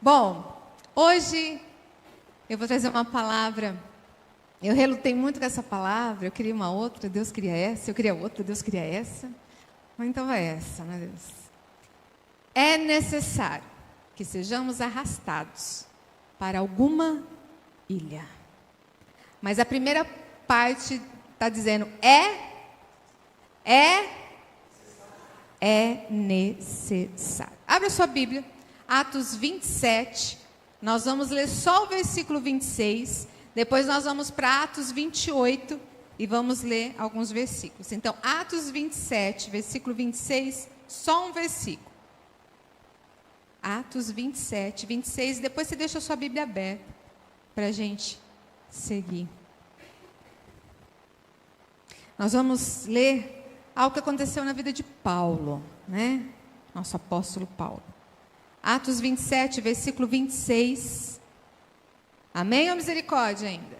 Bom, hoje eu vou trazer uma palavra. Eu relutei muito com essa palavra. Eu queria uma outra, Deus queria essa. Eu queria outra, Deus queria essa. Mas então é essa, né, Deus? É necessário que sejamos arrastados para alguma ilha. Mas a primeira parte está dizendo é necessário. Abra sua Bíblia, Atos 27. Nós vamos ler só o versículo 26. Depois nós vamos para Atos 28 e vamos ler alguns versículos. Então, Atos 27, versículo 26, só um versículo. Atos 27, 26. Depois você deixa a sua Bíblia aberta para a gente seguir. Nós vamos ler algo que aconteceu na vida de Paulo, né? Nosso apóstolo Paulo. Atos 27, versículo 26. Amém ou misericórdia ainda?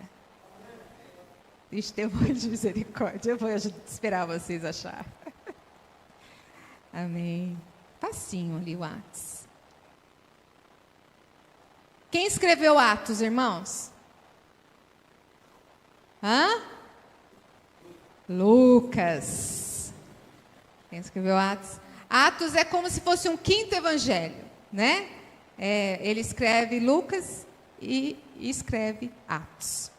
Ixi, tem um monte de misericórdia. Eu vou esperar vocês achar. Amém. Facinho ali o Atos. Quem escreveu Atos, irmãos? Lucas. Quem escreveu Atos? Atos é como se fosse um quinto evangelho, né? Ele escreve Lucas e escreve Atos.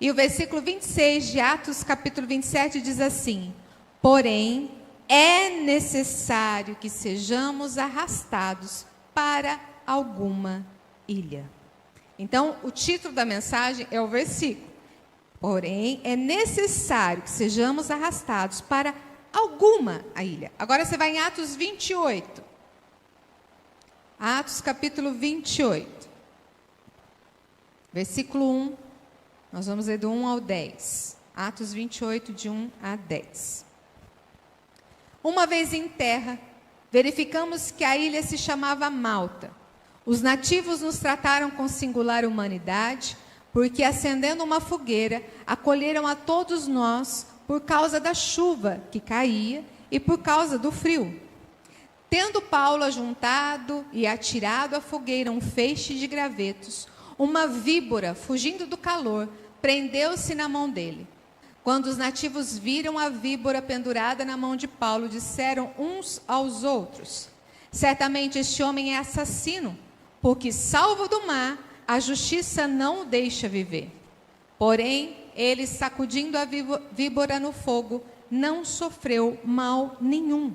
E o versículo 26 de Atos, capítulo 27, diz assim: porém, é necessário que sejamos arrastados para alguma ilha. Então, o título da mensagem é o versículo. Porém, é necessário que sejamos arrastados para alguma ilha. Agora você vai em Atos 28. Atos capítulo 28. Versículo 1. Nós vamos ler do 1 ao 10. Atos 28, de 1 a 10. Uma vez em terra, verificamos que a ilha se chamava Malta. Os nativos nos trataram com singular humanidade, porque, acendendo uma fogueira, acolheram a todos nós por causa da chuva que caía e por causa do frio. Tendo Paulo ajuntado e atirado à fogueira um feixe de gravetos, uma víbora, fugindo do calor, prendeu-se na mão dele. Quando os nativos viram a víbora pendurada na mão de Paulo, disseram uns aos outros: certamente este homem é assassino, porque, salvo do mar, a justiça não o deixa viver. Porém, ele, sacudindo a víbora no fogo, não sofreu mal nenhum.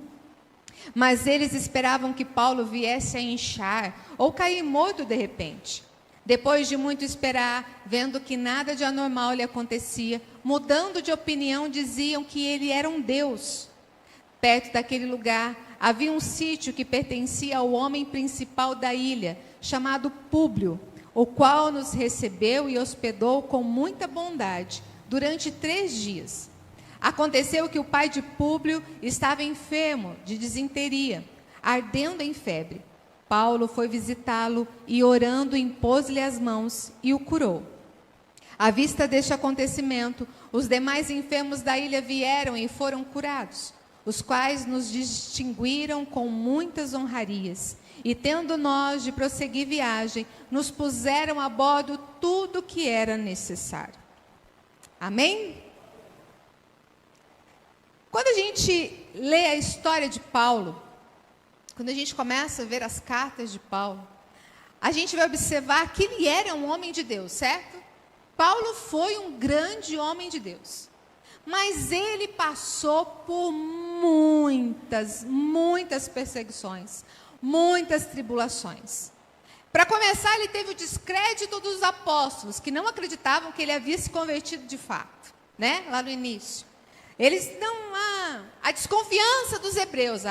Mas eles esperavam que Paulo viesse a inchar ou cair morto de repente. Depois de muito esperar, vendo que nada de anormal lhe acontecia, mudando de opinião, diziam que ele era um deus. Perto daquele lugar havia um sítio que pertencia ao homem principal da ilha, chamado Públio, o qual nos recebeu e hospedou com muita bondade durante 3 dias. Aconteceu que o pai de Públio estava enfermo de disenteria, ardendo em febre. Paulo foi visitá-lo e, orando, impôs-lhe as mãos e o curou. À vista deste acontecimento, os demais enfermos da ilha vieram e foram curados, os quais nos distinguiram com muitas honrarias. E, tendo nós de prosseguir viagem, nos puseram a bordo tudo o que era necessário. Amém? Quando a gente lê a história de Paulo, quando a gente começa a ver as cartas de Paulo, a gente vai observar que ele era um homem de Deus, certo? Paulo foi um grande homem de Deus. Mas ele passou por muitas perseguições, muitas tribulações. Para começar, ele teve o descrédito dos apóstolos, que não acreditavam que ele havia se convertido de fato, né? Lá no início. Eles a desconfiança dos hebreus,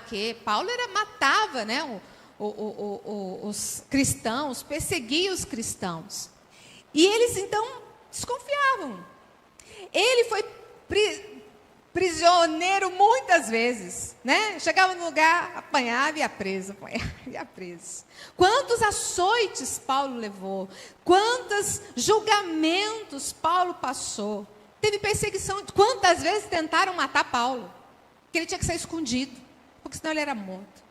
que Paulo matava, né, os cristãos, perseguia os cristãos. E eles então desconfiavam. Ele foi prisioneiro muitas vezes, né? Chegava no lugar, apanhava e ia preso, Quantos açoites Paulo levou, quantos julgamentos Paulo passou. Teve perseguição. Quantas vezes tentaram matar Paulo? Que ele tinha que ser escondido, porque senão ele era morto.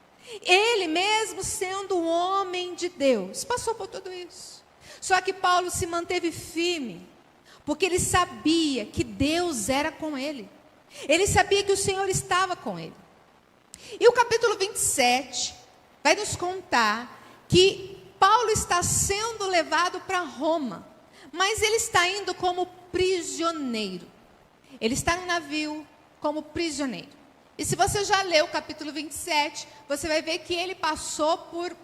Ele mesmo sendo um homem de de Deus passou por tudo isso. Só que Paulo se manteve firme, porque ele sabia que Deus era com ele. Ele sabia que o Senhor estava com ele. E o capítulo 27 vai nos contar que Paulo está sendo levado para Roma, mas ele está indo como prisioneiro. Ele está no navio como prisioneiro. E se você já leu o capítulo 27, você vai ver que ele passou por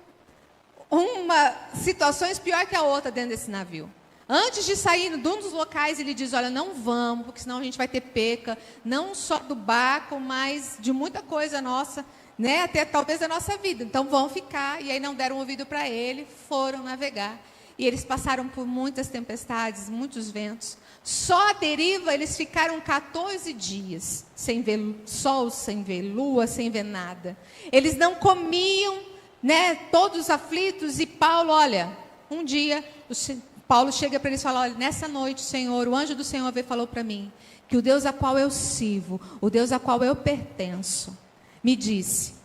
situações pior que a outra dentro desse navio. Antes de sair de um dos locais, ele diz, olha, não vamos, porque senão a gente vai ter perca, não só do barco, mas de muita coisa nossa, né? Até talvez da nossa vida. Então vão ficar, e aí não deram ouvido para ele, foram navegar. E eles passaram por muitas tempestades, muitos ventos. Só a deriva eles ficaram 14 dias, sem ver sol, sem ver lua, sem ver nada. Eles não comiam, né? Todos aflitos, e Paulo, olha, um dia... Paulo chega para eles e fala, olha, nessa noite, Senhor, o anjo do Senhor veio e falou para mim, que o Deus a qual eu sirvo, o Deus a qual eu pertenço, me disse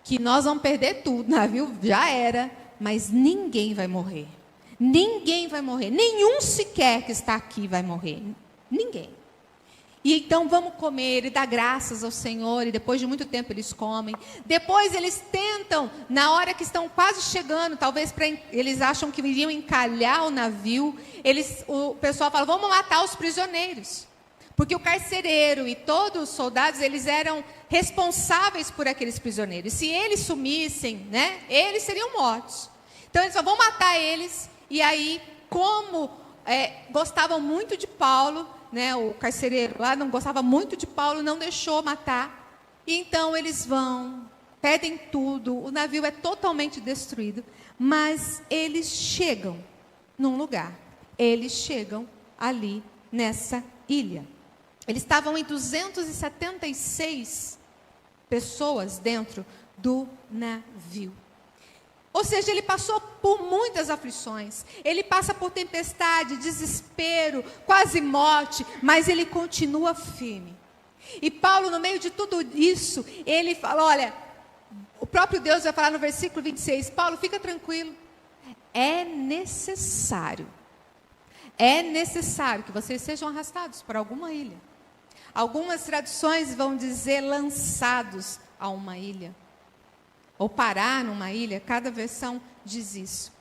que nós vamos perder tudo, o navio já era, mas ninguém vai morrer. Ninguém vai morrer, nenhum sequer que está aqui vai morrer, ninguém. E então vamos comer e dar graças ao Senhor, e depois de muito tempo eles comem. Depois eles tentam, na hora que estão quase chegando, talvez eles acham que iriam encalhar o navio, o pessoal fala, vamos matar os prisioneiros. Porque o carcereiro e todos os soldados, eles eram responsáveis por aqueles prisioneiros. Se eles sumissem, né, eles seriam mortos. Então eles falam, vamos matar eles. E aí, como gostavam muito de Paulo, né, o carcereiro lá não gostava muito de Paulo, não deixou matar. E então eles vão, pedem tudo, o navio é totalmente destruído, mas eles chegam num lugar, eles chegam ali nessa ilha. Eles estavam em 276 pessoas dentro do navio. Ou seja, ele passou por muitas aflições, ele passa por tempestade, desespero, quase morte, mas ele continua firme. E Paulo, no meio de tudo isso, ele fala, olha, o próprio Deus vai falar no versículo 26, Paulo, fica tranquilo, é necessário que vocês sejam arrastados para alguma ilha. Algumas traduções vão dizer lançados a uma ilha. Ou parar numa ilha, cada versão diz isso.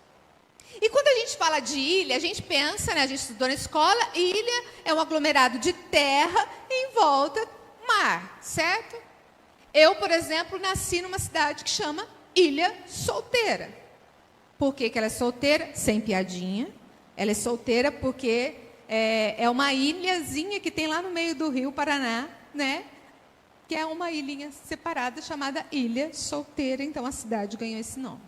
E quando a gente fala de ilha, a gente pensa, né, a gente estudou na escola, ilha é um aglomerado de terra em volta mar, certo? Eu, por exemplo, nasci numa cidade que chama Ilha Solteira. Por que ela é solteira? Sem piadinha. Ela é solteira porque é uma ilhazinha que tem lá no meio do Rio Paraná, né? Que é uma ilhinha separada chamada Ilha Solteira, então a cidade ganhou esse nome.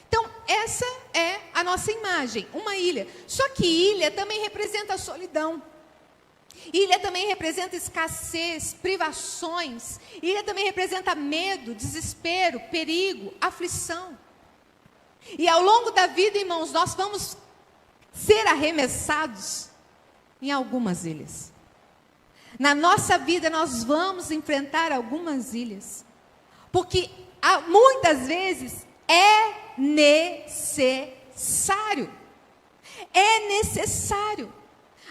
Então, essa é a nossa imagem, uma ilha. Só que ilha também representa a solidão. Ilha também representa escassez, privações. Ilha também representa medo, desespero, perigo, aflição. E ao longo da vida, irmãos, nós vamos ser arremessados em algumas ilhas. Na nossa vida, nós vamos enfrentar algumas ilhas. Porque muitas vezes é necessário. É necessário.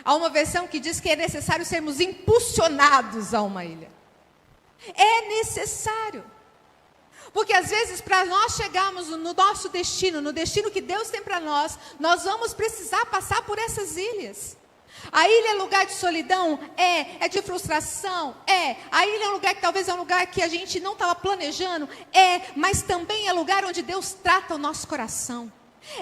Há uma versão que diz que é necessário sermos impulsionados a uma ilha. É necessário. Porque às vezes, para nós chegarmos no nosso destino, no destino que Deus tem para nós, nós vamos precisar passar por essas ilhas. A ilha é lugar de solidão? É de frustração? A ilha é um lugar que talvez é um lugar que a gente não estava planejando? Mas também é lugar onde Deus trata o nosso coração.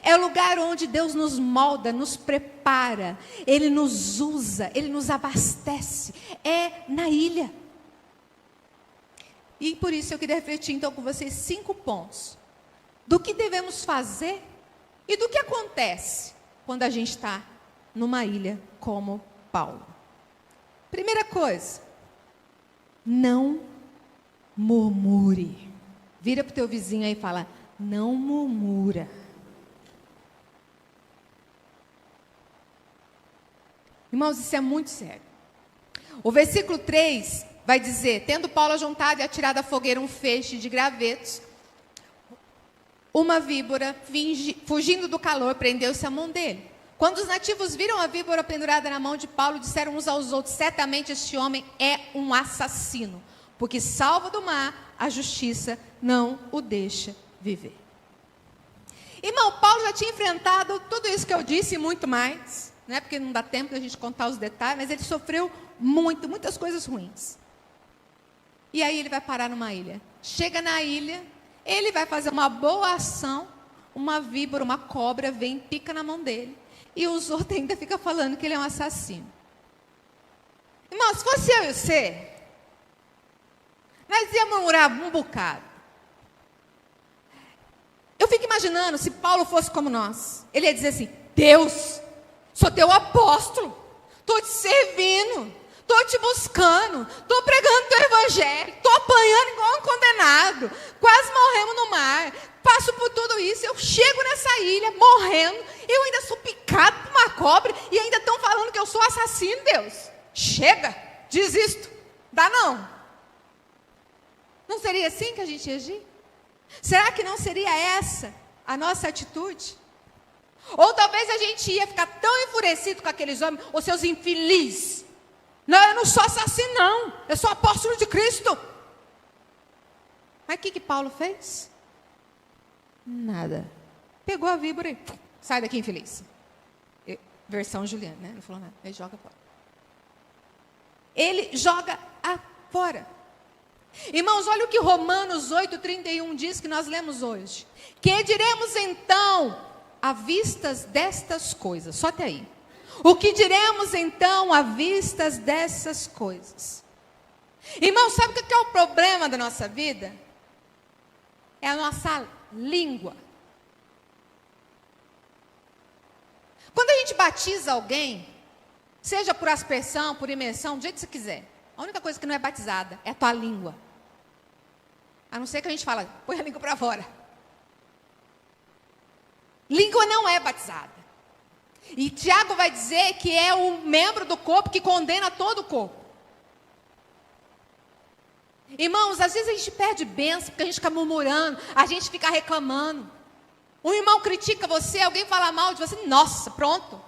É o lugar onde Deus nos molda, nos prepara, Ele nos usa, Ele nos abastece. É na ilha. E por isso eu queria refletir então com vocês 5 pontos. Do que devemos fazer e do que acontece quando a gente está numa ilha como Paulo. Primeira coisa, não murmure. Vira para o teu vizinho aí e fala, não murmura. Irmãos, isso é muito sério. O versículo 3 vai dizer, tendo Paulo ajuntado e atirado à fogueira um feixe de gravetos, uma víbora, fugindo do calor, prendeu-se à mão dele. Quando os nativos viram a víbora pendurada na mão de Paulo, disseram uns aos outros: certamente este homem é um assassino, porque salvo do mar, a justiça não o deixa viver. Irmão, Paulo já tinha enfrentado tudo isso que eu disse e muito mais, né? Porque não dá tempo de a gente contar os detalhes, mas ele sofreu muitas coisas ruins. E aí ele vai parar numa ilha. Chega na ilha, ele vai fazer uma boa ação, uma víbora, uma cobra, vem, pica na mão dele. E os outros ainda ficam falando que ele é um assassino. Irmão, se fosse eu e você, nós íamos murmurar um bocado. Eu fico imaginando se Paulo fosse como nós. Ele ia dizer assim: Deus, sou teu apóstolo, estou te servindo, estou te buscando, estou pregando teu evangelho, estou apanhando igual um condenado, quase morremos no mar, passo por tudo isso, eu chego nessa ilha morrendo, eu ainda sou picado por uma cobra e ainda estão falando que eu sou assassino. Deus, chega, desisto, dá não. Não seria assim que a gente ia agir? Será que não seria essa a nossa atitude? Ou talvez a gente ia ficar tão enfurecido com aqueles homens, ou seus infelizes. Não, eu não sou assassino não, eu sou apóstolo de Cristo. Mas o que Paulo fez? Nada. Pegou a víbora e sai daqui, infeliz. Versão Juliana, né? Não falou nada, ele joga fora. Ele joga fora. Irmãos, olha o que Romanos 8:31 diz, que nós lemos hoje. Que diremos então à vistas destas coisas? Só até aí. O que diremos então à vistas dessas coisas? Irmãos, sabe o que é o problema da nossa vida? É a nossa língua. Quando a gente batiza alguém, seja por aspersão, por imersão, do jeito que você quiser, a única coisa que não é batizada é a tua língua. A não ser que a gente fala, põe a língua para fora. Língua não é batizada. E Tiago vai dizer que é um membro do corpo que condena todo o corpo. Irmãos, às vezes a gente perde bênção porque a gente fica murmurando, a gente fica reclamando. Um irmão critica você, alguém fala mal de você, nossa, pronto.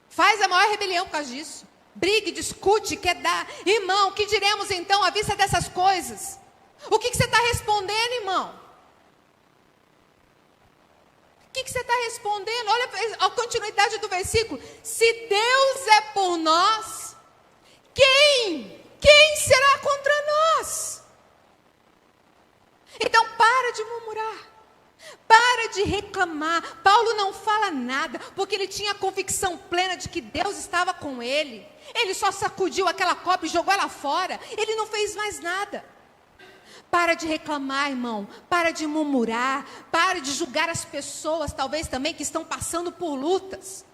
Faz a maior rebelião por causa disso. Brigue, discute, quer dar. Irmão, o que diremos então à vista dessas coisas? O que você está respondendo, irmão? O que você está respondendo? Olha a continuidade do versículo. Se Deus é por nós, quem será contra nós? Então para de murmurar. Para de reclamar. Paulo não fala nada, porque ele tinha a convicção plena de que Deus estava com ele. Ele só sacudiu aquela copa e jogou ela fora. Ele não fez mais nada. Para de reclamar, irmão. Para de murmurar. Para de julgar as pessoas, talvez também, que estão passando por lutas.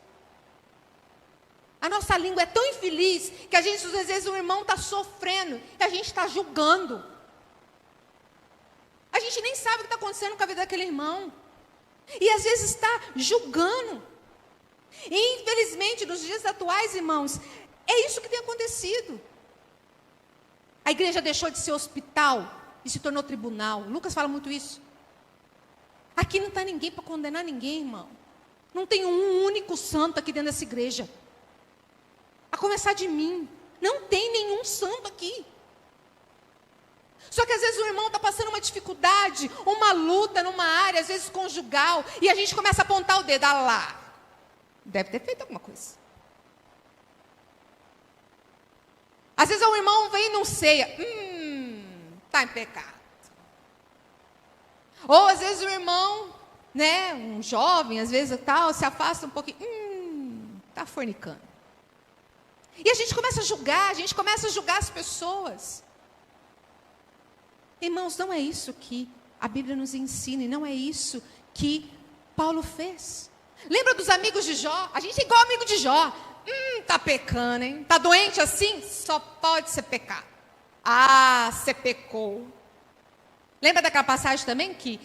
A nossa língua é tão infeliz que a gente, às vezes, o irmão está sofrendo e a gente está julgando. A gente nem sabe o que está acontecendo com a vida daquele irmão. E às vezes está julgando. E infelizmente, nos dias atuais, irmãos, é isso que tem acontecido. A igreja deixou de ser hospital e se tornou tribunal. Lucas fala muito isso. Aqui não está ninguém para condenar ninguém, irmão. Não tem um único santo aqui dentro dessa igreja. A começar de mim. Não tem nenhum santo aqui. Só que às vezes o irmão está passando uma dificuldade, uma luta numa área, às vezes conjugal, e a gente começa a apontar o dedo, lá. Deve ter feito alguma coisa. Às vezes o irmão vem e não ceia. Está em pecado. Ou às vezes o irmão, né, um jovem, às vezes tal, se afasta um pouquinho. Está fornicando. E a gente começa a julgar as pessoas. Irmãos, não é isso que a Bíblia nos ensina, e não é isso que Paulo fez. Lembra dos amigos de Jó? A gente é igual amigo de Jó. Tá pecando, hein? Tá doente assim? Só pode ser pecado. Você pecou. Lembra daquela passagem também que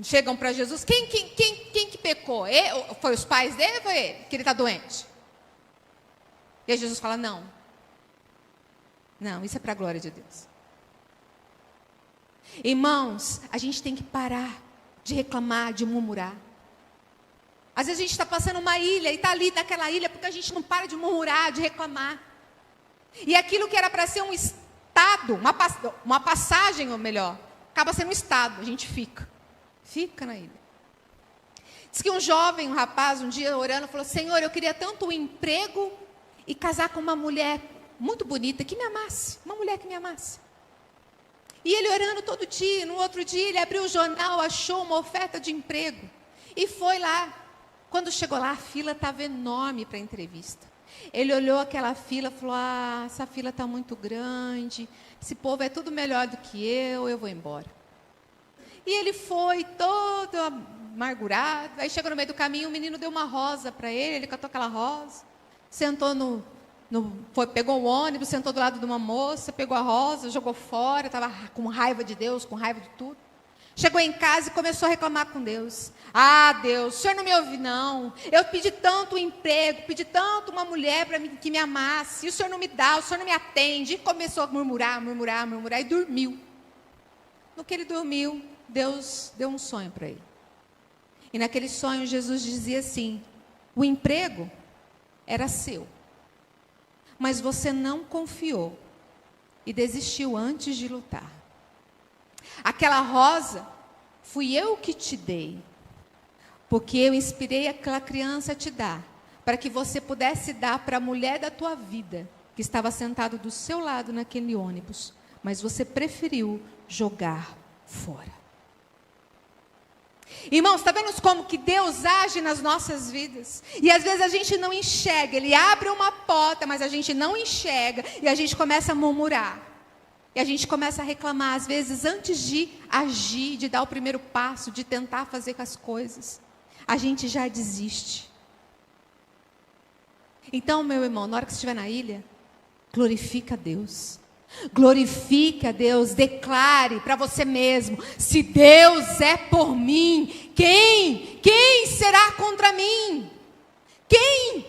chegam para Jesus? Quem que pecou? Foi os pais dele ou foi ele? Que ele está doente? E aí Jesus fala, não, isso é para a glória de Deus. Irmãos, a gente tem que parar de reclamar, de murmurar. Às vezes a gente está passando uma ilha e está ali naquela ilha porque a gente não para de murmurar, de reclamar. E aquilo que era para ser um estado, uma passagem, ou melhor, acaba sendo um estado, a gente fica na ilha. Diz que um jovem, um rapaz, um dia orando, falou: Senhor, eu queria tanto um emprego e casar com uma mulher muito bonita, que me amasse, uma mulher que me amasse. E ele orando todo dia, no outro dia ele abriu o jornal, achou uma oferta de emprego e foi lá. Quando chegou lá, a fila estava enorme para a entrevista. Ele olhou aquela fila e falou: essa fila está muito grande, esse povo é tudo melhor do que eu vou embora. E ele foi todo amargurado. Aí chegou no meio do caminho, o menino deu uma rosa para ele catou aquela rosa, sentou pegou o ônibus, sentou do lado de uma moça, pegou a rosa, jogou fora, estava com raiva de Deus, com raiva de tudo. Chegou em casa e começou a reclamar com Deus. Deus, o Senhor não me ouve não. Eu pedi tanto um emprego, pedi tanto uma mulher que me amasse, e o Senhor não me dá, o Senhor não me atende. E começou a murmurar e dormiu. No que ele dormiu, Deus deu um sonho para ele. E naquele sonho Jesus dizia assim: o emprego era seu, mas você não confiou e desistiu antes de lutar. Aquela rosa, fui eu que te dei, porque eu inspirei aquela criança a te dar, para que você pudesse dar para a mulher da tua vida, que estava sentada do seu lado naquele ônibus, mas você preferiu jogar fora. Irmãos, está vendo como que Deus age nas nossas vidas? E às vezes a gente não enxerga, Ele abre uma porta, mas a gente não enxerga, e a gente começa a murmurar. E a gente começa a reclamar, às vezes, antes de agir, de dar o primeiro passo, de tentar fazer com as coisas. A gente já desiste. Então, meu irmão, na hora que você estiver na ilha, glorifica a Deus. Glorifique a Deus, declare para você mesmo: se Deus é por mim, quem será contra mim? Quem?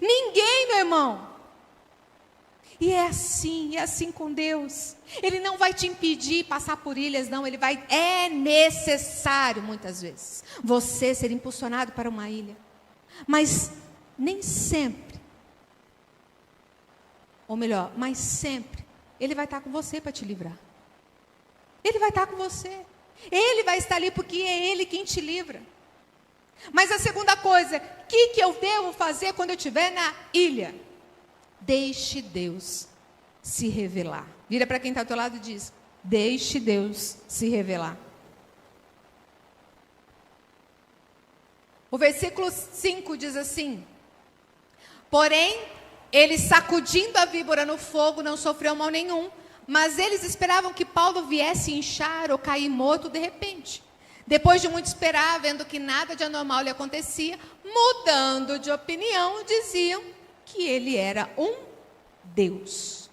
Ninguém, meu irmão. E é assim com Deus. Ele não vai te impedir passar por ilhas, não. É necessário, muitas vezes, você ser impulsionado para uma ilha. Mas nem sempre, ou melhor, mas sempre, Ele vai estar com você para te livrar. Ele vai estar com você. Ele vai estar ali porque é Ele quem te livra. Mas a segunda coisa, o que eu devo fazer quando eu estiver na ilha? Deixe Deus se revelar. Vira para quem está ao teu lado e diz: deixe Deus se revelar. O versículo 5 diz assim: porém, ele, sacudindo a víbora no fogo, não sofreu mal nenhum, mas eles esperavam que Paulo viesse inchar ou cair morto de repente. Depois de muito esperar, vendo que nada de anormal lhe acontecia, mudando de opinião, diziam que ele era um Deus.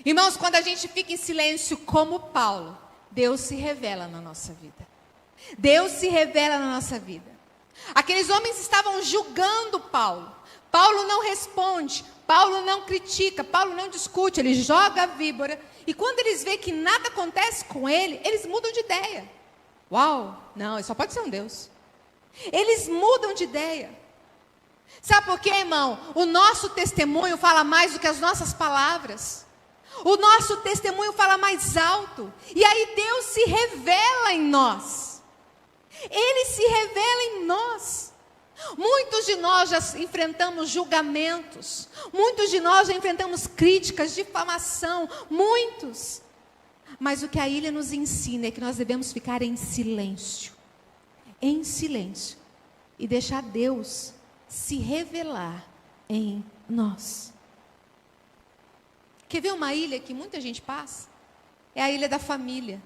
Irmãos, quando a gente fica em silêncio como Paulo, Deus se revela na nossa vida. Deus se revela na nossa vida. Aqueles homens estavam julgando Paulo. Paulo não responde, Paulo não critica, Paulo não discute, ele joga a víbora. E quando eles veem que nada acontece com ele, eles mudam de ideia. Uau, não, ele só pode ser um Deus. Eles mudam de ideia. Sabe por quê, irmão? O nosso testemunho fala mais do que as nossas palavras. O nosso testemunho fala mais alto. E aí Deus se revela em nós. Ele se revela em nós. Muitos de nós já enfrentamos julgamentos. Muitos de nós já enfrentamos críticas, difamação. Muitos. Mas o que a ilha nos ensina é que nós devemos ficar em silêncio. Em silêncio. E deixar Deus se revelar em nós. Quer ver uma ilha que muita gente passa? É a ilha da família.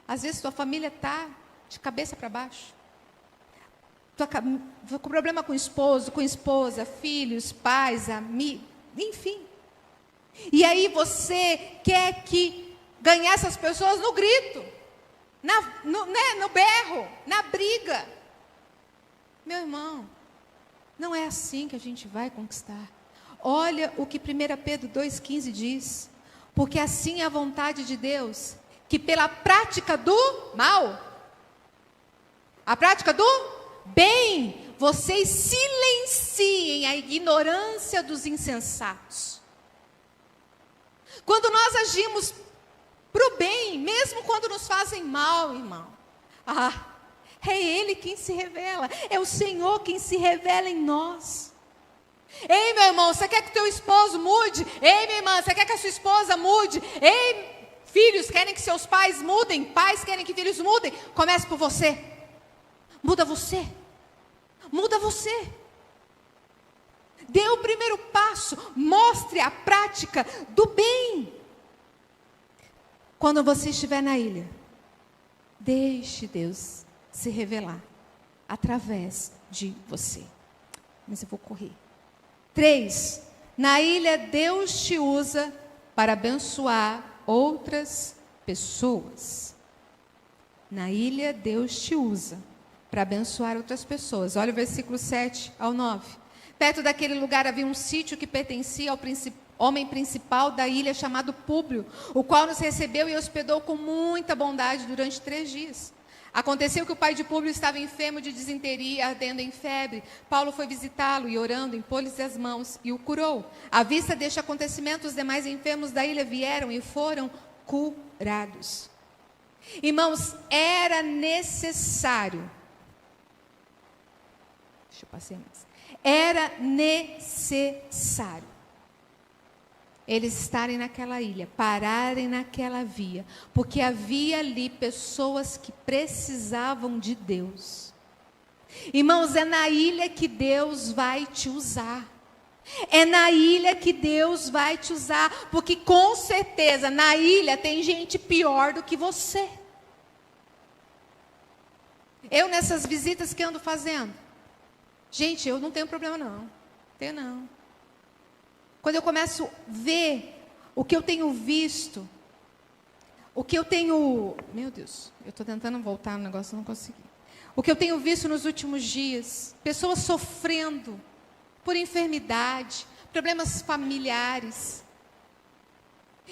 Às vezes tua família está de cabeça para baixo. Com problema com o esposo, com a esposa, filhos, pais, amigos, enfim. E aí você quer ganhar essas pessoas no grito, no berro, na briga. Meu irmão, não é assim que a gente vai conquistar. Olha o que 1 Pedro 2,15 diz. Porque assim é a vontade de Deus, que pela prática do mal, A prática do bem. Vocês silenciem a ignorância dos insensatos. Quando nós agimos para o bem, mesmo quando nos fazem mal, irmão. É Ele quem se revela. É o Senhor quem se revela em nós. Ei, meu irmão, você quer que o teu esposo mude? Ei, minha irmã, você quer que a sua esposa mude? Ei, filhos querem que seus pais mudem? Pais querem que filhos mudem? Comece por você. Muda você. Muda você. Dê o primeiro passo. Mostre a prática do bem. Quando você estiver na ilha, deixe Deus se revelar através de você. Mas eu vou correr. 3. Na ilha, Deus te usa para abençoar outras pessoas. Na ilha, Deus te usa para abençoar outras pessoas. Olha o versículo 7 ao 9. Perto daquele lugar havia um sítio que pertencia ao homem principal da ilha, chamado Públio, o qual nos recebeu e hospedou com muita bondade durante 3 dias. Aconteceu que o pai de Públio estava enfermo de disenteria, ardendo em febre. Paulo foi visitá-lo e, orando, impôs-lhe as mãos e o curou. À vista deste acontecimento, os demais enfermos da ilha vieram e foram curados. Irmãos, era necessário. Deixa eu passar mais. Era necessário eles estarem naquela ilha, pararem naquela via, porque havia ali pessoas que precisavam de Deus. Irmãos, é na ilha que Deus vai te usar. É na ilha que Deus vai te usar, porque com certeza na ilha tem gente pior do que você. Eu nessas visitas que ando fazendo, gente, eu não tenho problema não. Tenho não. Quando eu começo a ver o que eu tenho visto, o que eu tenho... Meu Deus, eu estou tentando voltar no negócio, não consegui. O que eu tenho visto nos últimos dias, pessoas sofrendo por enfermidade, problemas familiares.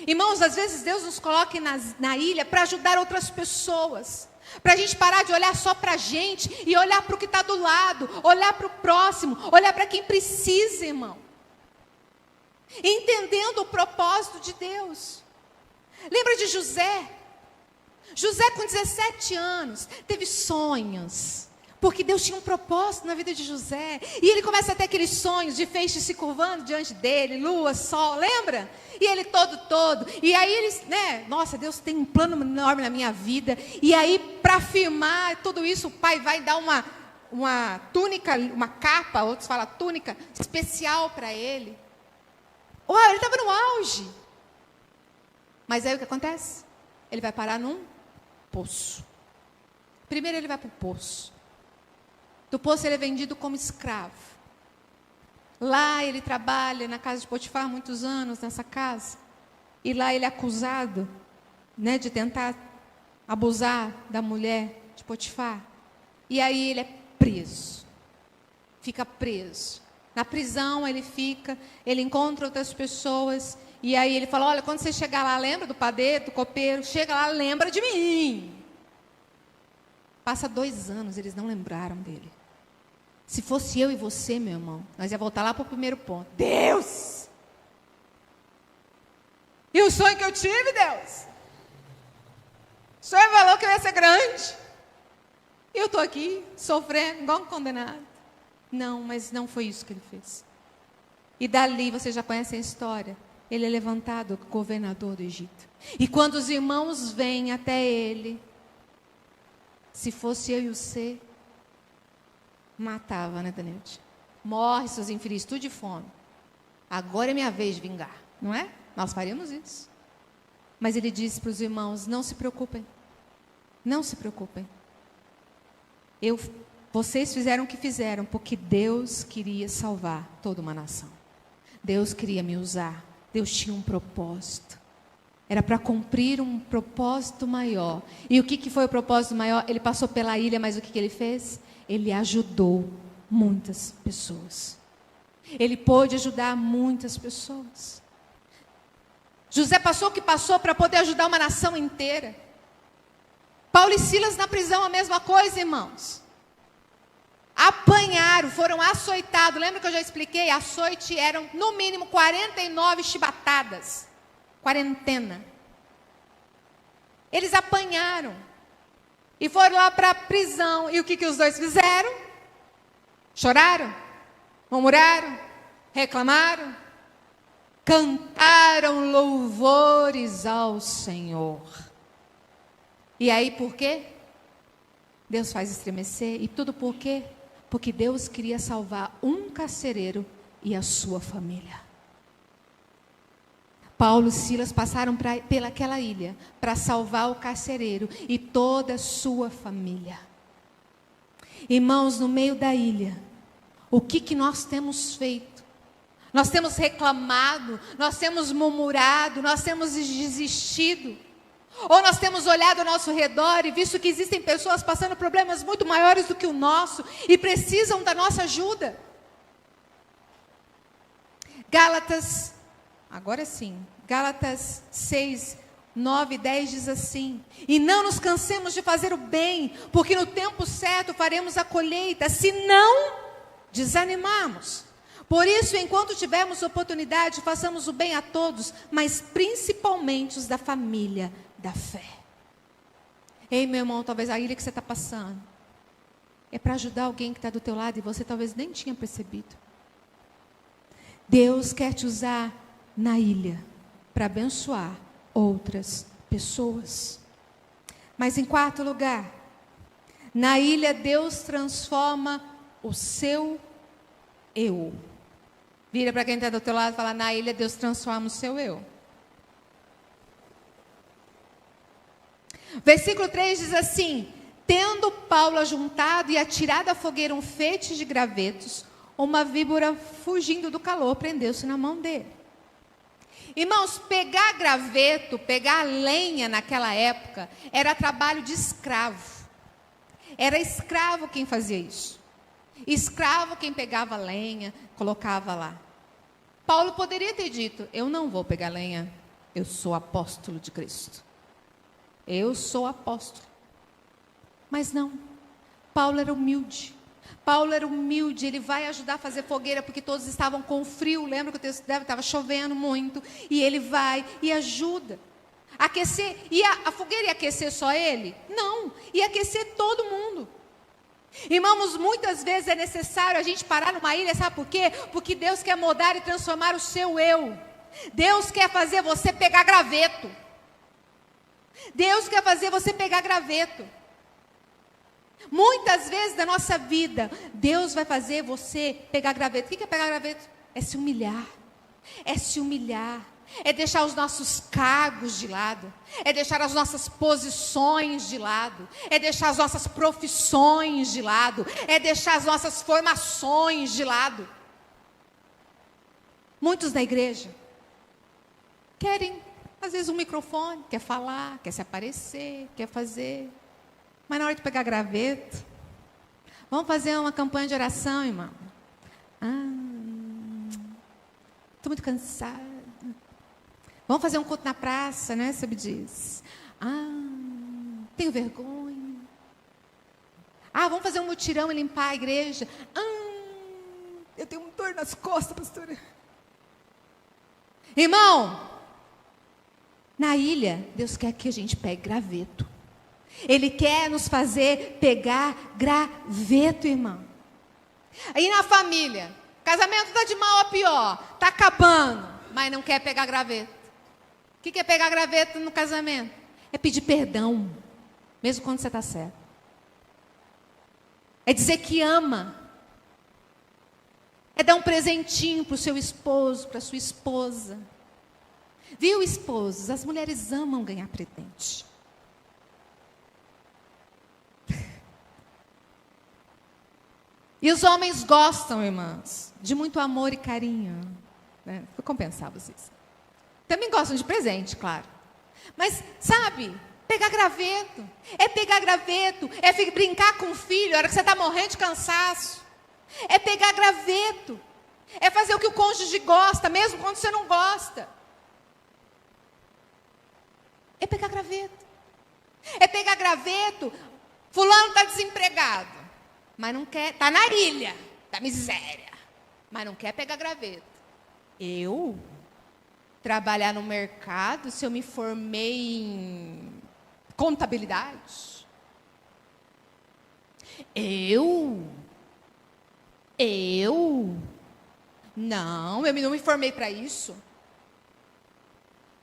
Irmãos, às vezes Deus nos coloca na ilha para ajudar outras pessoas. Para a gente parar de olhar só para a gente e olhar para o que está do lado, olhar para o próximo, olhar para quem precisa, irmão. Entendendo o propósito de Deus. Lembra de José? José com 17 anos teve sonhos, porque Deus tinha um propósito na vida de José. E ele começa a ter aqueles sonhos de feixes se curvando diante dele, lua, sol, lembra? E ele todo. E aí eles, nossa, Deus tem um plano enorme na minha vida. E aí, para afirmar tudo isso, o pai vai dar uma túnica, uma capa, outros falam túnica, especial para ele. Uau, ele estava no auge. Mas aí o que acontece? Ele vai parar num poço. Primeiro ele vai para o poço. Do poço ele é vendido como escravo. Lá ele trabalha na casa de Potifar muitos anos, nessa casa. E lá ele é acusado, de tentar abusar da mulher de Potifar. E aí ele é preso. Fica preso. Na prisão ele fica, ele encontra outras pessoas, e aí ele fala, olha, quando você chegar lá, lembra do padeiro, do copeiro? Chega lá, lembra de mim. Passa 2 anos, eles não lembraram dele. Se fosse eu e você, meu irmão, nós ia voltar lá para o primeiro ponto. Deus! E o sonho que eu tive, Deus? O sonho falou que eu ia ser grande. E eu estou aqui, sofrendo, igual um condenado. Não, mas não foi isso que ele fez. E dali, você já conhece a história. Ele é levantado governador do Egito. E quando os irmãos vêm até ele, se fosse eu e você, matava, Daniel? Morre, seus infelizes, tudo de fome. Agora é minha vez de vingar, não é? Nós faríamos isso. Mas ele disse para os irmãos, não se preocupem. Não se preocupem. Vocês fizeram o que fizeram, porque Deus queria salvar toda uma nação. Deus queria me usar. Deus tinha um propósito. Era para cumprir um propósito maior. E o que foi o propósito maior? Ele passou pela ilha, mas o que ele fez? Ele ajudou muitas pessoas. Ele pôde ajudar muitas pessoas. José passou o que passou para poder ajudar uma nação inteira. Paulo e Silas na prisão, a mesma coisa, irmãos. apanharam, foram açoitados. Lembra que eu já expliquei? Açoite eram no mínimo 49 chibatadas. Quarentena. Eles apanharam. E foram lá para a prisão. E o que os dois fizeram? Choraram? Murmuraram? Reclamaram? Cantaram louvores ao Senhor. E aí por quê? Deus faz estremecer. E tudo por quê? Porque Deus queria salvar um carcereiro e a sua família. Paulo e Silas passaram pelaquela ilha para salvar o carcereiro e toda a sua família. Irmãos, no meio da ilha, o que nós temos feito? Nós temos reclamado, nós temos murmurado, nós temos desistido. Ou nós temos olhado ao nosso redor e visto que existem pessoas passando problemas muito maiores do que o nosso e precisam da nossa ajuda. Gálatas, agora sim, Gálatas 6, 9 e 10 diz assim: e não nos cansemos de fazer o bem, porque no tempo certo faremos a colheita, se não desanimarmos. Por isso, enquanto tivermos oportunidade, façamos o bem a todos, mas principalmente os da família da fé. Ei, meu irmão, talvez a ilha que você está passando é para ajudar alguém que está do teu lado e você talvez nem tinha percebido. Deus quer te usar na ilha para abençoar outras pessoas. Mas em quarto lugar, na ilha Deus transforma o seu eu. Vira para quem está do teu lado e fala: na ilha Deus transforma o seu eu. Versículo 3 diz assim: tendo Paulo ajuntado e atirado à fogueira um feixe de gravetos, uma víbora, fugindo do calor, prendeu-se na mão dele. Irmãos, pegar graveto, pegar lenha naquela época, era trabalho de escravo. Era escravo quem fazia isso. Escravo quem pegava lenha, colocava lá. Paulo poderia ter dito: eu não vou pegar lenha, eu sou apóstolo de Cristo. Eu sou apóstolo. Mas não, Paulo era humilde. Paulo era humilde, ele vai ajudar a fazer fogueira, porque todos estavam com frio. Lembra que o texto estava chovendo muito, e ele vai e ajuda. Aquecer, e a fogueira ia aquecer só ele? Não, ia aquecer todo mundo. Irmãos, muitas vezes é necessário a gente parar numa ilha, sabe por quê? Porque Deus quer mudar e transformar o seu eu. Deus quer fazer você pegar graveto. Deus quer fazer você pegar graveto. Muitas vezes da nossa vida, Deus vai fazer você pegar graveto. O que é pegar graveto? É se humilhar. É se humilhar. É deixar os nossos cargos de lado. É deixar as nossas posições de lado. É deixar as nossas profissões de lado. É deixar as nossas formações de lado. Muitos da igreja querem, às vezes, um microfone, quer falar, quer se aparecer, quer fazer. Mas na hora de pegar graveto, vamos fazer uma campanha de oração, irmão. Estou muito cansada. Vamos fazer um culto na praça, né? Você me diz. Tenho vergonha. Vamos fazer um mutirão e limpar a igreja. Eu tenho dor nas costas, pastora. Irmão, na ilha, Deus quer que a gente pegue graveto. Ele quer nos fazer pegar graveto, irmão. Aí na família, casamento está de mal a pior, está acabando, mas não quer pegar graveto. O que é pegar graveto no casamento? É pedir perdão, mesmo quando você está certo. É dizer que ama. É dar um presentinho para o seu esposo, para a sua esposa. Viu, esposos? As mulheres amam ganhar presente. E os homens gostam, irmãs, de muito amor e carinho. Né? Vou compensar vocês. Também gostam de presente, claro. Mas, sabe, pegar graveto. É pegar graveto. É brincar com o filho na hora que você está morrendo de cansaço. É pegar graveto. É fazer o que o cônjuge gosta, mesmo quando você não gosta. É pegar graveto. É pegar graveto. Fulano está desempregado. mas não quer, está na ilha da miséria, mas não quer pegar graveto. Eu? Trabalhar no mercado, se eu me formei em contabilidade? Eu? Não, eu não me formei para isso.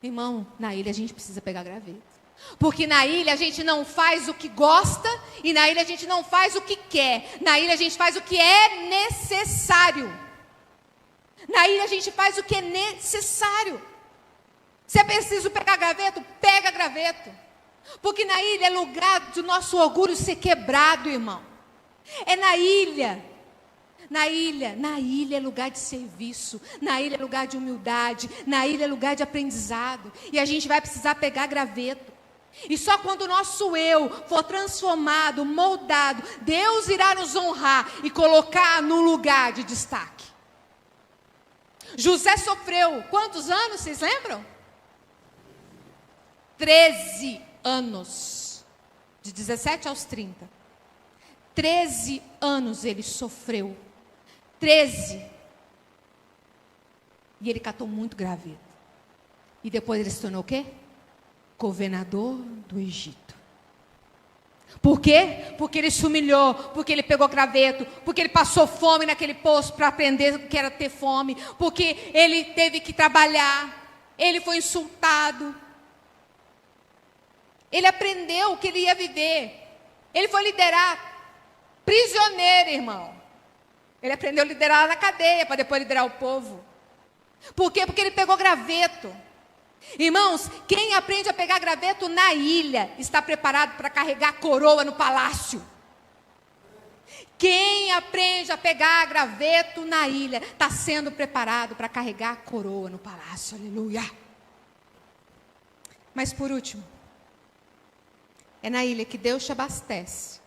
Irmão, na ilha a gente precisa pegar graveto. Porque na ilha a gente não faz o que gosta e na ilha a gente não faz o que quer. Na ilha a gente faz o que é necessário. Na ilha a gente faz o que é necessário. Se é preciso pegar graveto, pega graveto. Porque na ilha é lugar do nosso orgulho ser quebrado, irmão. É na ilha. Na ilha é lugar de serviço, na ilha é lugar de humildade, na ilha é lugar de aprendizado. E a gente vai precisar pegar graveto. E só quando o nosso eu for transformado, moldado, Deus irá nos honrar e colocar no lugar de destaque. José sofreu quantos anos, vocês lembram? 13 anos. De 17 aos 30. 13 anos ele sofreu. 13. E ele catou muito graveto. E depois ele se tornou o quê? Governador do Egito. Por quê? Porque ele se humilhou, porque ele pegou graveto, porque ele passou fome naquele poço para aprender o que era ter fome, porque ele teve que trabalhar, ele foi insultado. Ele aprendeu o que ele ia viver. Ele foi liderar prisioneiro, irmão. Ele aprendeu a liderar na cadeia, para depois liderar o povo. Por quê? Porque ele pegou graveto. Irmãos, quem aprende a pegar graveto na ilha, está preparado para carregar a coroa no palácio. Quem aprende a pegar graveto na ilha, está sendo preparado para carregar a coroa no palácio. Aleluia. Mas por último, é na ilha que Deus te abastece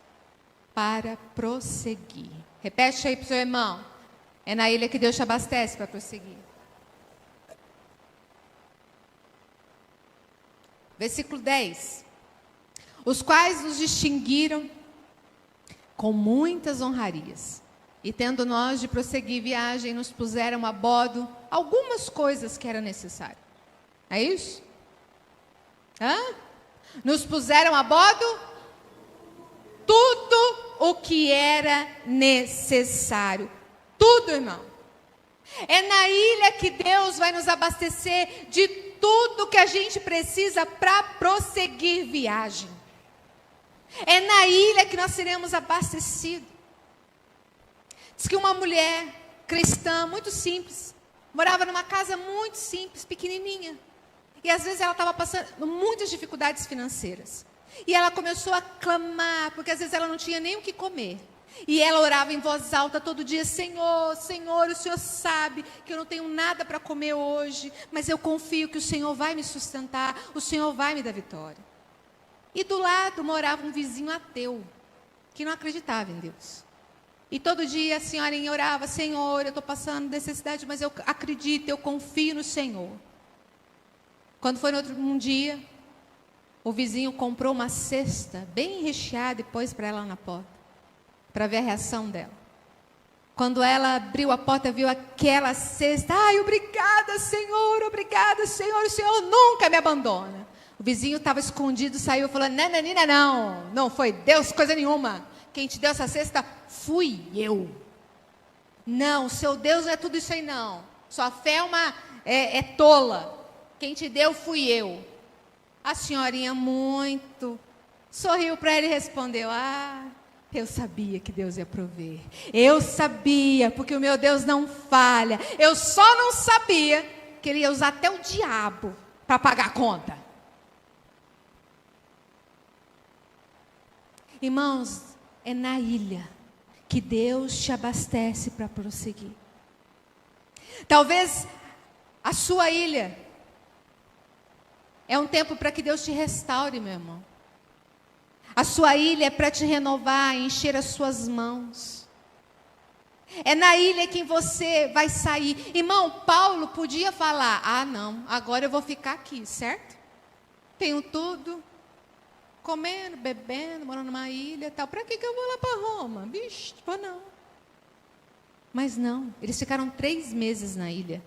para prosseguir. Repete aí para o seu irmão. É na ilha que Deus te abastece para prosseguir. Versículo 10. Os quais nos distinguiram com muitas honrarias. E tendo nós de prosseguir viagem, nos puseram a bordo algumas coisas que era necessário. É isso? Nos puseram a bordo tudo o que era necessário. Tudo, irmão. É na ilha que Deus vai nos abastecer de tudo que a gente precisa para prosseguir viagem. É na ilha que nós seremos abastecidos. Diz que uma mulher cristã, muito simples, morava numa casa muito simples, pequenininha. E às vezes ela estava passando muitas dificuldades financeiras. E ela começou a clamar, porque às vezes ela não tinha nem o que comer. E ela orava em voz alta todo dia: Senhor, Senhor, o Senhor sabe que eu não tenho nada para comer hoje, mas eu confio que o Senhor vai me sustentar, o Senhor vai me dar vitória. E do lado morava um vizinho ateu, que não acreditava em Deus. E todo dia a senhorinha orava: Senhor, eu estou passando necessidade, mas eu acredito, eu confio no Senhor. Quando foi um dia, o vizinho comprou uma cesta bem recheada e pôs para ela na porta, para ver a reação dela. Quando ela abriu a porta, viu aquela cesta: ai, obrigada, Senhor, o Senhor nunca me abandona. O vizinho estava escondido, saiu falando: não foi Deus coisa nenhuma. Quem te deu essa cesta fui eu. Não, seu Deus não é tudo isso aí não. Sua fé é tola. Quem te deu fui eu. A senhorinha muito sorriu para ele e respondeu: eu sabia que Deus ia prover. Eu sabia, porque o meu Deus não falha. Eu só não sabia que ele ia usar até o diabo para pagar a conta. Irmãos, é na ilha que Deus te abastece para prosseguir. Talvez a sua ilha é um tempo para que Deus te restaure, meu irmão. A sua ilha é para te renovar, encher as suas mãos. É na ilha que você vai sair. Irmão, Paulo podia falar: não, agora eu vou ficar aqui, certo? Tenho tudo, comendo, bebendo, morando numa ilha e tal. Para que eu vou lá para Roma? Vixe, pô, não. Mas não, eles ficaram 3 meses na ilha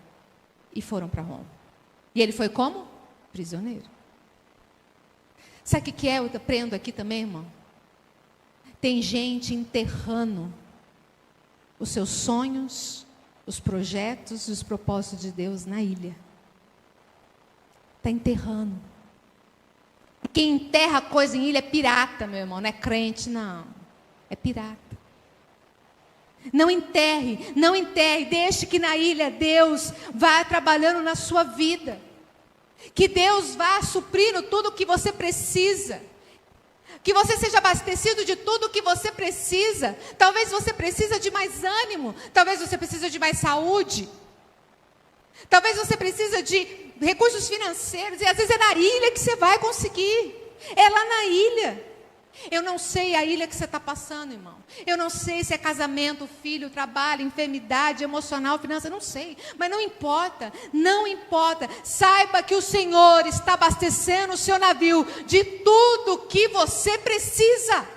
e foram para Roma. E ele foi como? Prisioneiro. Sabe o que é? Eu aprendo aqui também, irmão. Tem gente enterrando os seus sonhos, os projetos e os propósitos de Deus na ilha. Está enterrando. Quem enterra coisa em ilha é pirata, meu irmão. Não é crente, não. É pirata. Não enterre, não enterre. Deixe que na ilha Deus vá trabalhando na sua vida. Que Deus vá suprindo tudo o que você precisa. Que você seja abastecido de tudo o que você precisa. Talvez você precise de mais ânimo. Talvez você precise de mais saúde. Talvez você precise de recursos financeiros. E às vezes é na ilha que você vai conseguir. É lá na ilha. Eu não sei a ilha que você está passando, irmão. Eu não sei se é casamento, filho, trabalho, enfermidade, emocional, finança, não sei. Mas não importa, não importa. Saiba que o Senhor está abastecendo o seu navio de tudo que você precisa.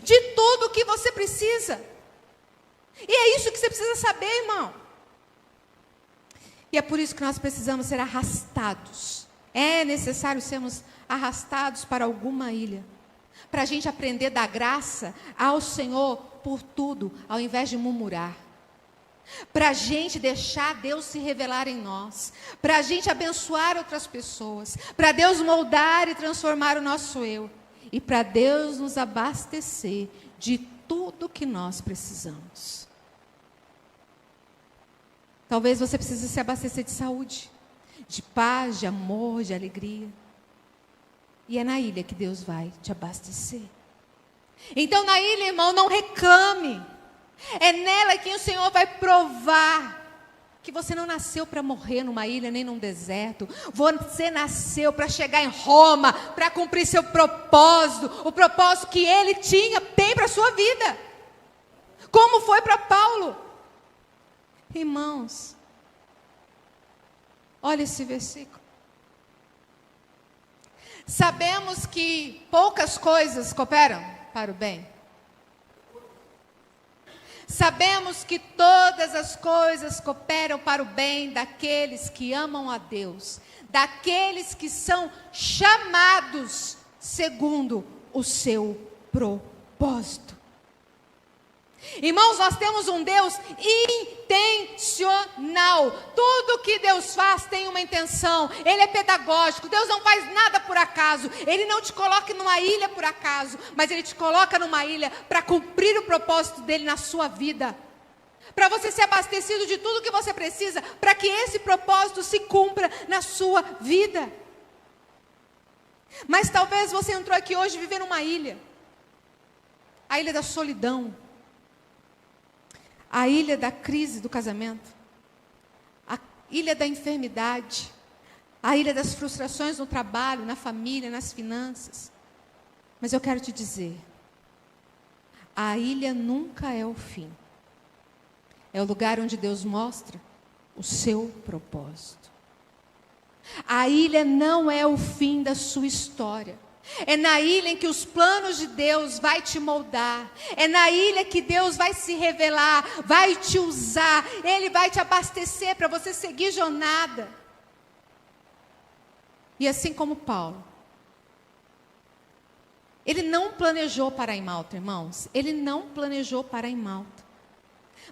De tudo que você precisa. E é isso que você precisa saber, irmão. E é por isso que nós precisamos ser arrastados. É necessário sermos arrastados para alguma ilha. Para a gente aprender da graça ao Senhor por tudo, ao invés de murmurar. Para a gente deixar Deus se revelar em nós. Para a gente abençoar outras pessoas. Para Deus moldar e transformar o nosso eu. E para Deus nos abastecer de tudo que nós precisamos. Talvez você precise se abastecer de saúde, de paz, de amor, de alegria. E é na ilha que Deus vai te abastecer. Então na ilha, irmão, não reclame. É nela que o Senhor vai provar que você não nasceu para morrer numa ilha, nem num deserto. Você nasceu para chegar em Roma, para cumprir seu propósito. O propósito que Ele tem para a sua vida. Como foi para Paulo. Irmãos, olha esse versículo. Sabemos que poucas coisas cooperam para o bem. Sabemos que todas as coisas cooperam para o bem daqueles que amam a Deus, daqueles que são chamados segundo o seu propósito. Irmãos, nós temos um Deus intencional. Tudo que Deus faz tem uma intenção. Ele é pedagógico. Deus não faz nada por acaso. Ele não te coloca numa ilha por acaso, mas Ele te coloca numa ilha para cumprir o propósito dEle na sua vida. Para você ser abastecido de tudo que você precisa, para que esse propósito se cumpra na sua vida. Mas talvez você entrou aqui hoje vivendo numa ilha. A ilha da solidão. A ilha da crise do casamento, a ilha da enfermidade, a ilha das frustrações no trabalho, na família, nas finanças. Mas eu quero te dizer, a ilha nunca é o fim. É o lugar onde Deus mostra o seu propósito. A ilha não é o fim da sua história. É na ilha em que os planos de Deus vai te moldar. É na ilha que Deus vai se revelar, vai te usar. Ele vai te abastecer para você seguir jornada. E assim como Paulo, ele não planejou parar em Malta, irmãos. Ele não planejou parar em Malta.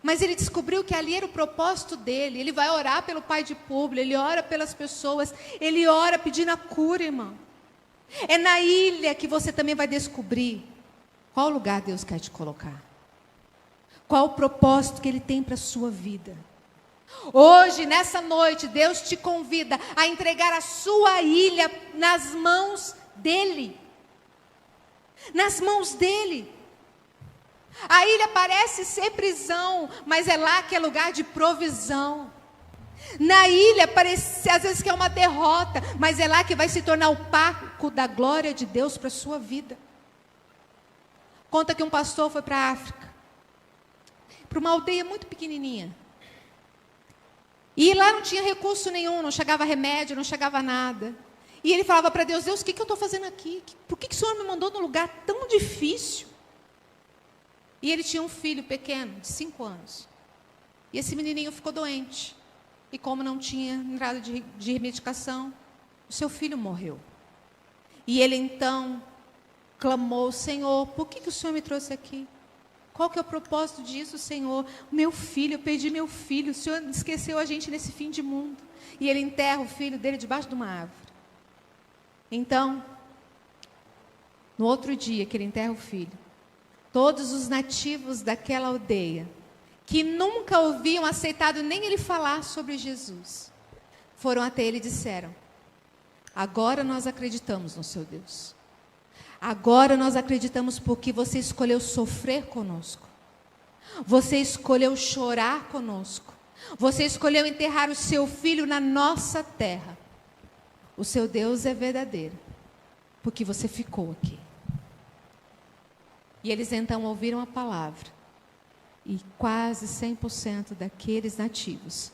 Mas ele descobriu que ali era o propósito dele. Ele vai orar pelo pai de Públio, ele ora pelas pessoas, ele ora pedindo a cura, irmão. É na ilha que você também vai descobrir qual lugar Deus quer te colocar. Qual o propósito que Ele tem para a sua vida. Hoje, nessa noite, Deus te convida a entregar a sua ilha nas mãos dEle. Nas mãos dEle. A ilha parece ser prisão, mas é lá que é lugar de provisão. Na ilha parece às vezes que é uma derrota, mas é lá que vai se tornar o palco da glória de Deus para a sua vida. Conta que um pastor foi para a África, para uma aldeia muito pequenininha. E lá não tinha recurso nenhum, não chegava remédio, não chegava nada. E ele falava para Deus: Deus, o que eu estou fazendo aqui? Por que o Senhor me mandou num lugar tão difícil? E ele tinha um filho pequeno, de 5 anos. E esse menininho ficou doente. E como não tinha entrada de medicação, o seu filho morreu. E ele então clamou: Senhor, por que o Senhor me trouxe aqui? Qual que é o propósito disso, Senhor? Meu filho, eu perdi meu filho. O Senhor esqueceu a gente nesse fim de mundo. E ele enterra o filho dele debaixo de uma árvore. Então, no outro dia que ele enterra o filho, todos os nativos daquela aldeia, que nunca haviam aceitado nem ele falar sobre Jesus, foram até ele e disseram: agora nós acreditamos no seu Deus. Agora nós acreditamos porque você escolheu sofrer conosco. Você escolheu chorar conosco. Você escolheu enterrar o seu filho na nossa terra. O seu Deus é verdadeiro, porque você ficou aqui. E eles então ouviram a palavra. E quase 100% daqueles nativos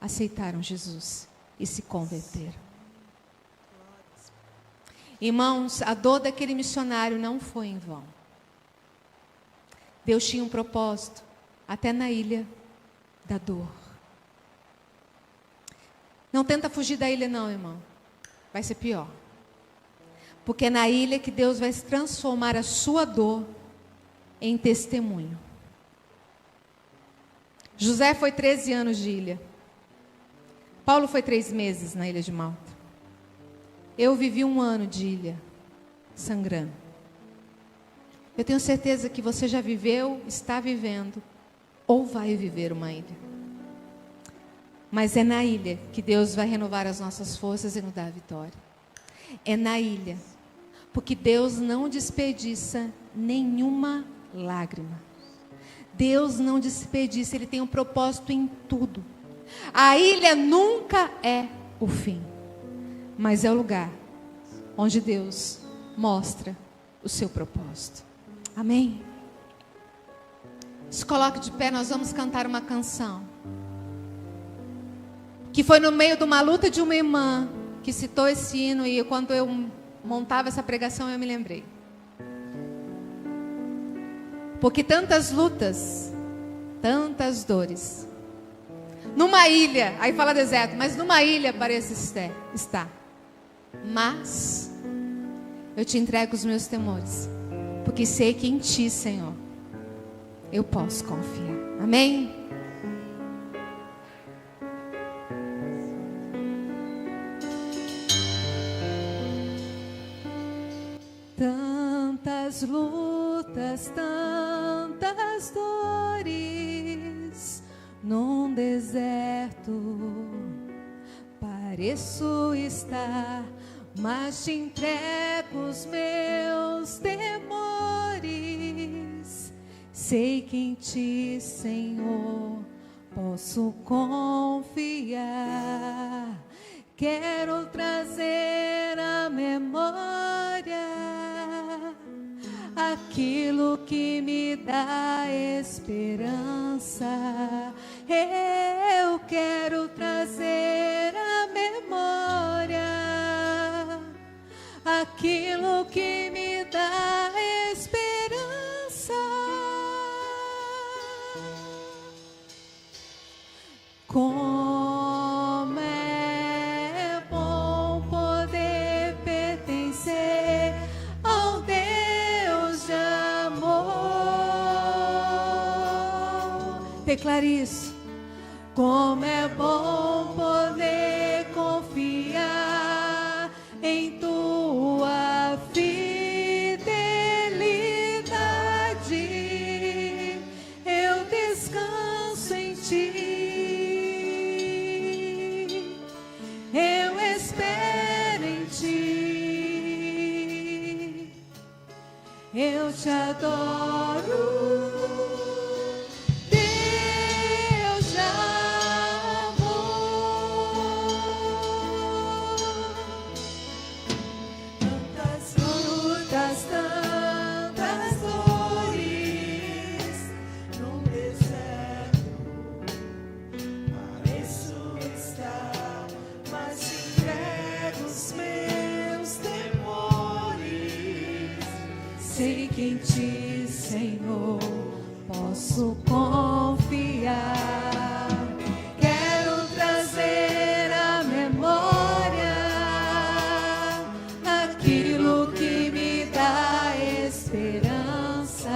aceitaram Jesus e se converteram. Irmãos, a dor daquele missionário não foi em vão. Deus tinha um propósito, até na ilha da dor. Não tenta fugir da ilha não, irmão. Vai ser pior. Porque é na ilha que Deus vai transformar a sua dor em testemunho. José foi 13 anos de ilha. Paulo foi 3 meses na ilha de Malta. Eu vivi 1 ano de ilha, sangrando. Eu tenho certeza que você já viveu, está vivendo, ou vai viver uma ilha. Mas é na ilha que Deus vai renovar as nossas forças e nos dar a vitória. É na ilha, porque Deus não desperdiça nenhuma lágrima. Deus não desperdiça, Ele tem um propósito em tudo. A ilha nunca é o fim, mas é o lugar onde Deus mostra o seu propósito. Amém? Se coloque de pé, nós vamos cantar uma canção. Que foi no meio de uma luta de uma irmã que citou esse hino, e quando eu montava essa pregação eu me lembrei. Porque tantas lutas, tantas dores. Numa ilha, aí fala deserto, mas numa ilha parece estar. Mas eu te entrego os meus temores, porque sei que em ti, Senhor, eu posso confiar. Amém? Tantas lutas, tantas dores, num deserto pareço estar, mas te entrego os meus temores. Sei que em ti, Senhor, posso confiar. Quero trazer à memória aquilo que me dá esperança. Eu quero trazer à memória aquilo que me dá esperança. Como é bom poder pertencer ao Deus de amor. Declare isso. Como é bom poder confiar em tua fidelidade. Eu descanso em ti. Eu espero em ti. Eu te adoro. Os meus posso confiar. Quero trazer à memória aquilo que me dá esperança.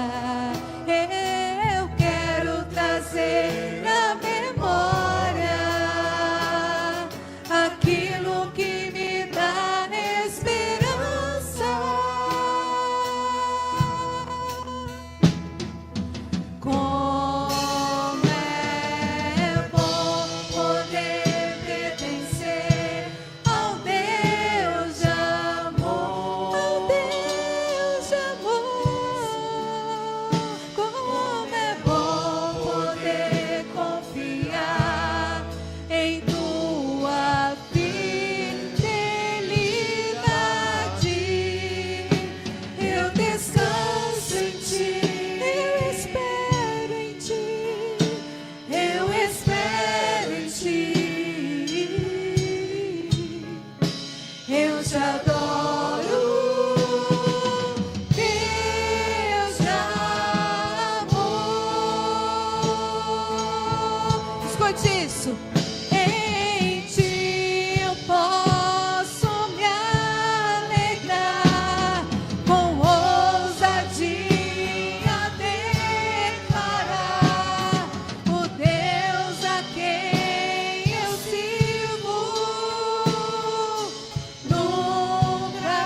Eu quero trazer à memória aquilo que me dá esperança. Como é bom poder pertencer ao Deus de amor, ao Deus de amor. Como é bom poder confiar em tua fidelidade. Eu descanso em ti, eu espero em ti, eu espero em ti. Eu te adoro, Deus de amor. Escute isso. Em ti eu posso me alegrar, com ousadia declarar o Deus a quem eu sirvo nunca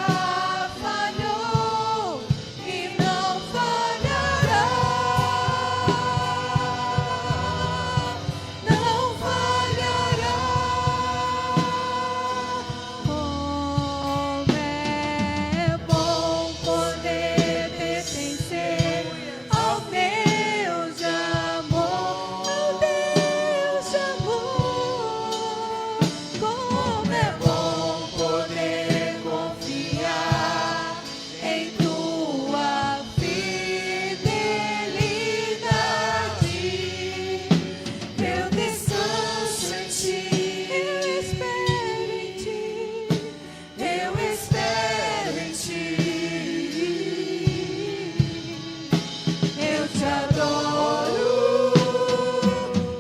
falhou e não falhará, não falhará. Como é bom poder pertencer ao Deus de amor, ao Deus de amor. Como é bom poder confiar em tua fidelidade. Eu descanso em ti, eu espero em ti, eu espero em ti. Eu te adoro,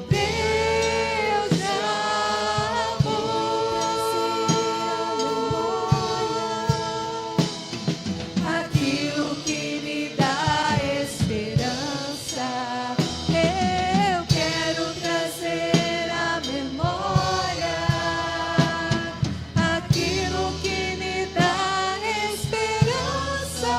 Deus de amor. Aquilo que me dá esperança, eu quero trazer à memória aquilo que me dá esperança.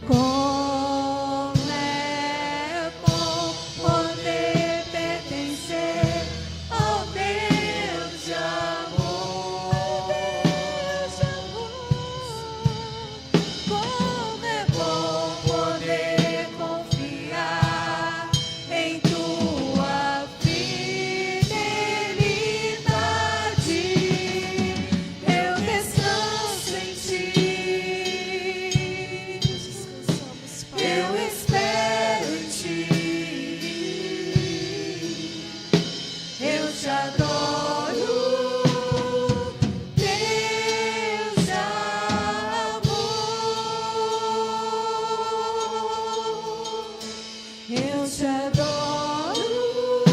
Como é bom poder pertencer ao Deus de amor, Deus de amor. Como é bom poder confiar em tua fidelidade. Eu descanso em ti, eu espero em ti. Eu te adoro, Deus de amor. Eu te adoro,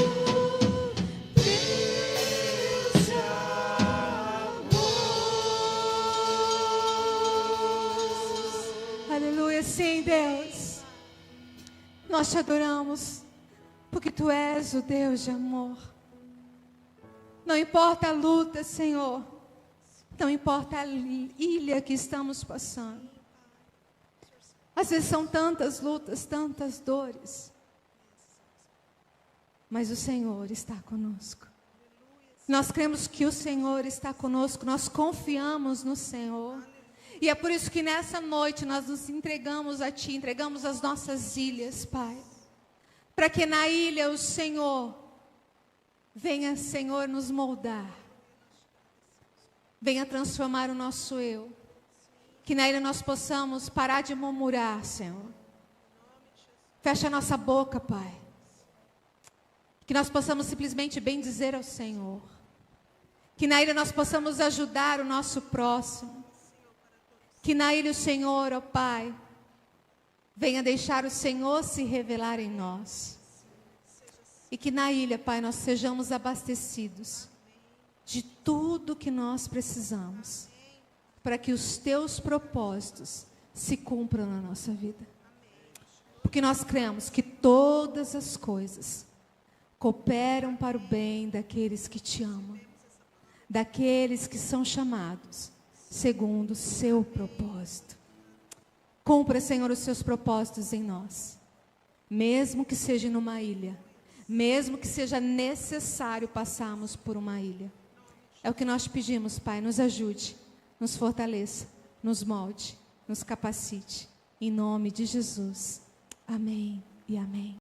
Deus de amor. Aleluia, sim, Deus. Nós te adoramos, porque tu és o Deus de amor. Não importa a luta, Senhor. Não importa a ilha que estamos passando. Às vezes são tantas lutas, tantas dores. Mas o Senhor está conosco. Nós cremos que o Senhor está conosco. Nós confiamos no Senhor. E é por isso que nessa noite nós nos entregamos a Ti, entregamos as nossas ilhas, Pai. Para que na ilha o Senhor venha, Senhor, nos moldar. Venha transformar o nosso eu. Que na ilha nós possamos parar de murmurar, Senhor. Fecha a nossa boca, Pai. Que nós possamos simplesmente bendizer ao Senhor. Que na ilha nós possamos ajudar o nosso próximo. Que na ilha o Senhor, ó Pai, Venha deixar o Senhor se revelar em nós. E que na ilha, Pai, nós sejamos abastecidos de tudo que nós precisamos, para que os teus propósitos se cumpram na nossa vida. Porque nós cremos que todas as coisas cooperam para o bem daqueles que te amam, daqueles que são chamados segundo o seu propósito. Cumpra, Senhor, os seus propósitos em nós, mesmo que seja numa ilha, mesmo que seja necessário passarmos por uma ilha. É o que nós te pedimos, Pai, nos ajude, nos fortaleça, nos molde, nos capacite, em nome de Jesus. Amém e amém.